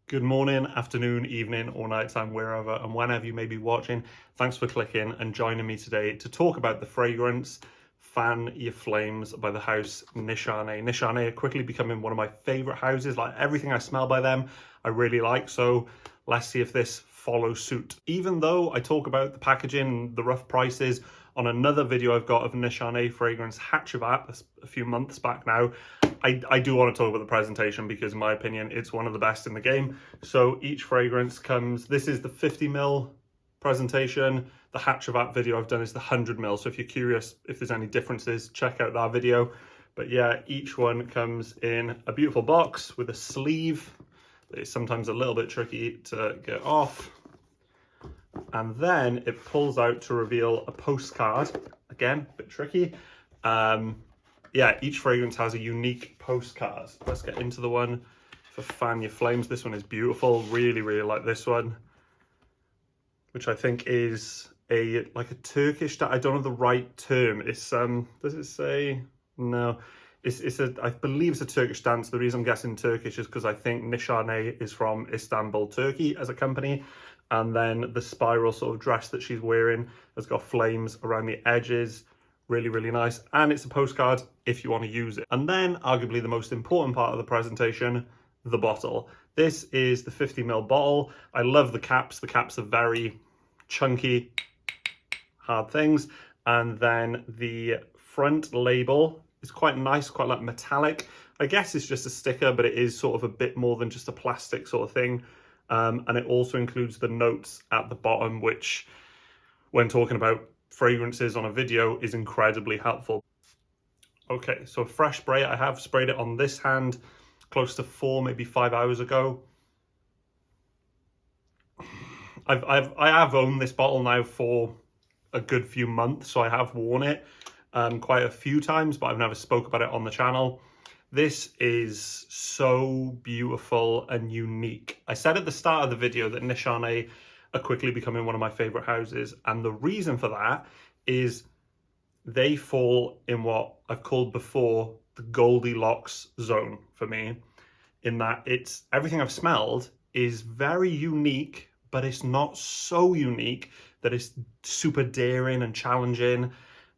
Good morning, afternoon, evening, or nighttime, wherever and whenever you may be watching. Thanks for clicking and joining me today to talk about the fragrance Fan Your Flames by the house Nishane. Nishane are quickly becoming one of my favorite houses. Like everything I smell by them, I really like. So let's see if this follows suit. Even though I talk about the packaging, the rough prices on another video I've got of Nishane fragrance Hatchavat a few months back now, I do want to talk about the presentation because in my opinion it's one of the best in the game. So each fragrance comes, this is the 50ml presentation. The Hatchavat video I've done is the 100ml. So if you're curious if there's any differences, check out that video. But yeah, each one comes in a beautiful box with a sleeve that is sometimes a little bit tricky to get off. And then it pulls out to reveal a postcard. Again, a bit tricky. Yeah, each fragrance has a unique postcard. Let's get into the one for Fan Your Flames. This one is beautiful. Really, really like this one, which I think is like a Turkish. I don't know the right term. It's does it say? No, it's a. I believe it's a Turkish dance. The reason I'm guessing Turkish is because I think Nishane is from Istanbul, Turkey, as a company. And then the spiral sort of dress that she's wearing has got flames around the edges. Really, really nice. And it's a postcard if you want to use it. And then arguably the most important part of the presentation, the bottle. This is the 50ml bottle. I love the caps. The caps are very chunky, hard things. And then the front label is quite nice, quite like metallic. I guess it's just a sticker, but it is sort of a bit more than just a plastic sort of thing. And it also includes the notes at the bottom, which when talking about fragrances on a video is incredibly helpful. Okay, so a fresh spray. I have sprayed it on this hand close to 4, maybe 5 hours ago. I have owned this bottle now for a good few months, so I have worn it quite a few times, but I've never spoke about it on the channel. This is so beautiful and unique. I said at the start of the video that Nishane are quickly becoming one of my favorite houses, and the reason for that is they fall in what I've called before the Goldilocks zone for me, in that it's everything I've smelled is very unique, but it's not so unique that it's super daring and challenging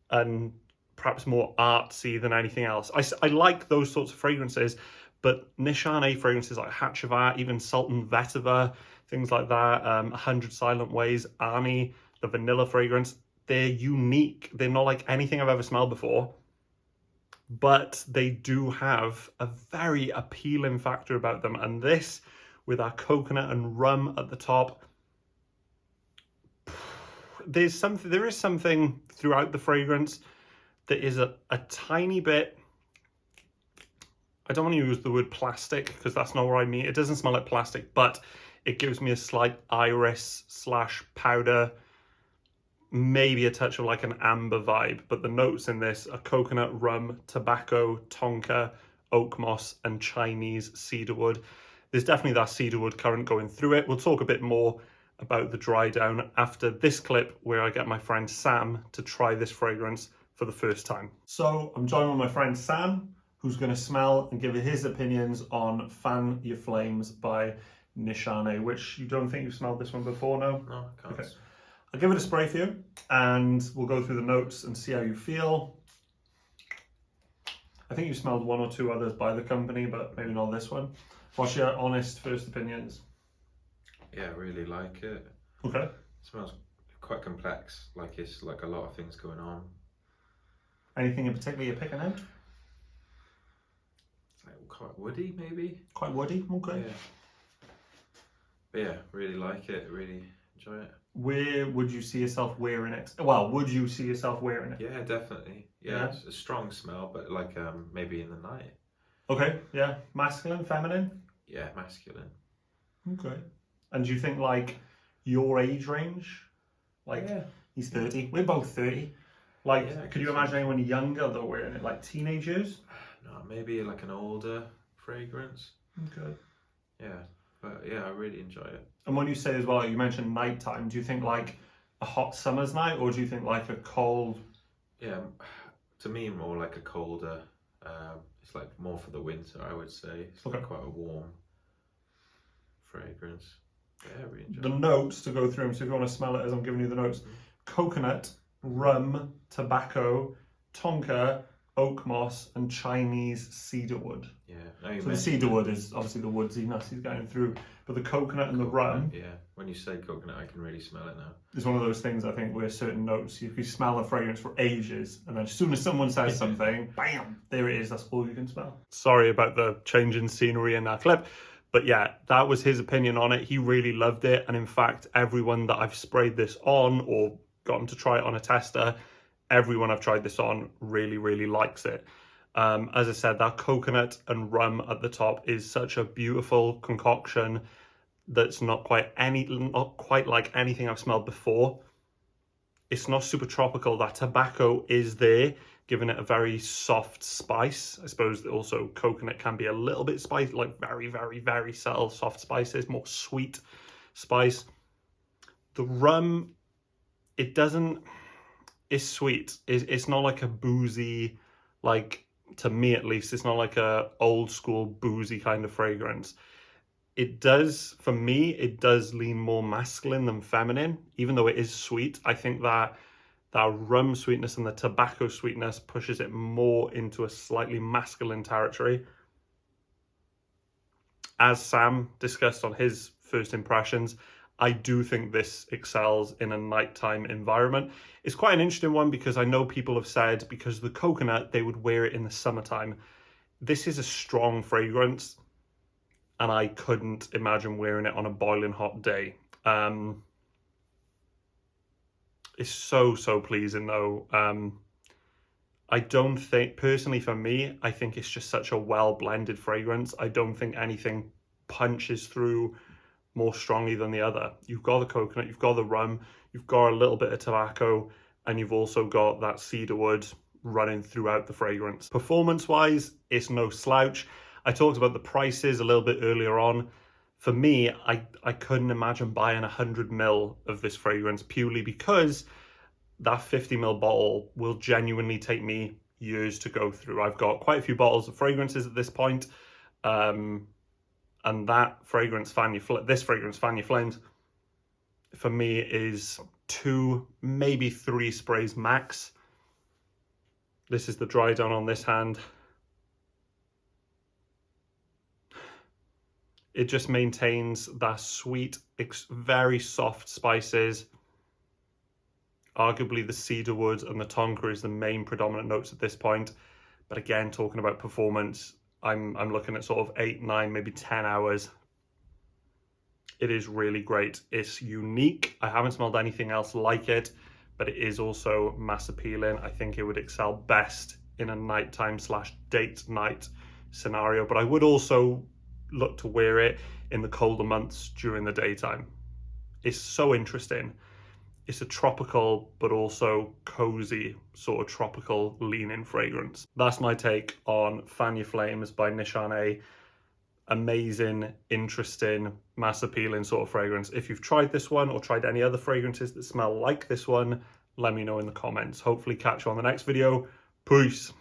and perhaps more artsy than anything else. I like those sorts of fragrances, but Nishane fragrances like Hatchavat, even Sultan Vetiver, things like that, 100 Silent Ways, Arnie, the vanilla fragrance, they're unique. They're not like anything I've ever smelled before, but they do have a very appealing factor about them. And this, with our coconut and rum at the top, there is something throughout the fragrance that is a tiny bit, I don't want to use the word plastic because that's not what I mean. It doesn't smell like plastic, but it gives me a slight iris / powder, maybe a touch of like an amber vibe. But the notes in this are coconut, rum, tobacco, tonka, oak moss, and Chinese cedarwood. There's definitely that cedarwood current going through it. We'll talk a bit more about the dry down after this clip where I get my friend Sam to try this fragrance for the first time. So I'm joined with my friend Sam, who's going to smell and give his opinions on Fan Your Flames by Nishane, which you don't think you've smelled this one before, no? No, I can't. Okay. I'll give it a spray for you and we'll go through the notes and see how you feel. I think you smelled 1 or 2 others by the company, but maybe not this one. What's your honest first opinions? Yeah, I really like it. Okay. It smells quite complex, like it's like a lot of things going on. Anything in particular you're picking out? It's like quite woody, maybe. Quite woody, okay. Yeah. But yeah, really like it, really enjoy it. Where would you see yourself wearing it? Well, would you see yourself wearing it? Yeah, definitely. Yeah, it's a strong smell, but like maybe in the night. Okay, yeah. Masculine, feminine? Yeah, masculine. Okay. And do you think like your age range? Like he's 30, we're both 30. Like, yeah, could you imagine anyone younger though wearing it, like teenagers? No, maybe like an older fragrance. Okay. Yeah, but yeah, I really enjoy it. And when you say as well, you mentioned nighttime, do you think like a hot summer's night or do you think like a cold? Yeah, to me more like a colder, it's like more for the winter, I would say. It's like quite a warm fragrance. Yeah, really enjoy The it. notes to go through them, so if you want to smell it as I'm giving you the notes: coconut, rum, tobacco, tonka, oak moss, and Chinese cedarwood. Yeah. Now you So the mentioned cedarwood is obviously the woodsiness he's going through, but the coconut and the rum Yeah. When you say coconut, I can really smell it now. is one of those things, I think, where certain notes, you can smell a fragrance for ages, and then as soon as someone says something, bam, there it is, that's all you can smell. Sorry about the change in scenery in that clip, but yeah, that was his opinion on it. He really loved it, and in fact, everyone that I've sprayed this on or gotten to try it on a tester, everyone I've tried this on really, really likes it. As I said, that coconut and rum at the top is such a beautiful concoction that's not quite like anything I've smelled before. It's not super tropical. That tobacco is there, giving it a very soft spice. I suppose also coconut can be a little bit spicy, like very, very, very subtle soft spices, more sweet spice. The rum, it doesn't, it's sweet. It's not like a boozy, like, to me at least, it's not like a old school boozy kind of fragrance. It does, for me, it does lean more masculine than feminine, even though it is sweet. I think that rum sweetness and the tobacco sweetness pushes it more into a slightly masculine territory. As Sam discussed on his first impressions, I do think this excels in a nighttime environment. It's quite an interesting one because I know people have said because of the coconut, they would wear it in the summertime. This is a strong fragrance, and I couldn't imagine wearing it on a boiling hot day. It's so pleasing though. I don't think, personally for me, I think it's just such a well blended fragrance. I don't think anything punches through more strongly than the other. You've got the coconut, you've got the rum, you've got a little bit of tobacco, and you've also got that cedarwood running throughout the fragrance. Performance wise, it's no slouch. I talked about the prices a little bit earlier on. For me, I couldn't imagine buying 100ml of this fragrance purely because that 50ml bottle will genuinely take me years to go through. I've got quite a few bottles of fragrances at this point, and that fragrance, this fragrance, Fan Your Flames, for me is 2, maybe 3 sprays max. This is the dry down on this hand. It just maintains that sweet, very soft spices. Arguably the cedarwood and the tonka is the main predominant notes at this point. But again, talking about performance, I'm looking at sort of 8, 9, maybe 10 hours. It is really great. It's unique. I haven't smelled anything else like it, but it is also mass appealing. I think it would excel best in a nighttime / date night scenario, but I would also look to wear it in the colder months during the daytime. It's so interesting. It's a tropical but also cozy sort of tropical lean-in fragrance. That's my take on Fan Your Flames by Nishane. Amazing, interesting, mass appealing sort of fragrance. If you've tried this one or tried any other fragrances that smell like this one, let me know in the comments. Hopefully catch you on the next video. Peace.